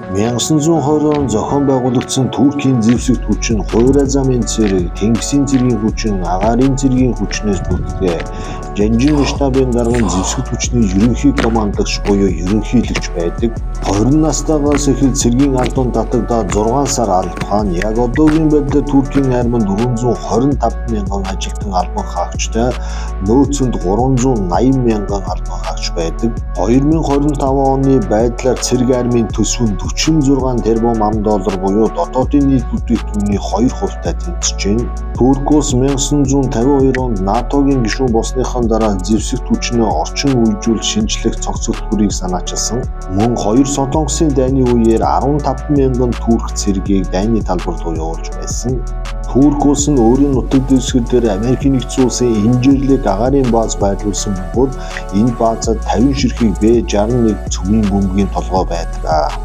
1920 он зохион байгуулагдсан Туркийн зэвсэг хүч нь хувиар замын цэрэг, тэнгисийн цэргийн хүчин, агаарын цэргийн хүчнээс бүрддэг. Жанжин штабын дарга нь зэвсэг хүчний ерөнхий командлагч буюу ерөнхийлөгч байдаг. 20 настайгаас эхэл цэргийн албан татагдаад 6 сар албахан яг одоогийн байдлаар Туркийн армид 425 мянган ажилтан албан хаагчтай, нөөцөнд 380 мянган албан хаагч байдаг. 2025 оны байдлаар цэрэг армийн төсөв нь 46 тэрбум $, буюу дотоодын нийт бүтээгдэхүүний 2% тэнцэж байна. Турк улс 1952 онд НАТОгийн гишүүн болсныхаа дараа зэвсэгт хүчнээ орчин үеижүүл шинжлэх цогцлборыг санаачилсан. Мөн 2 Солонгосын дайны үеэр 15 мянган турк цэргийг дайны талбарт явуулж байсан. Турк улс нь өөрийн нутаг дэвсгэр дээр Америкийн нэгдсэн улсын инжирлэг агаарын бааз байрлуулсан бөгөөд энэ баазад 50 ширхэг Б-61 цөмийн бөмбөгийн толгой байдаг.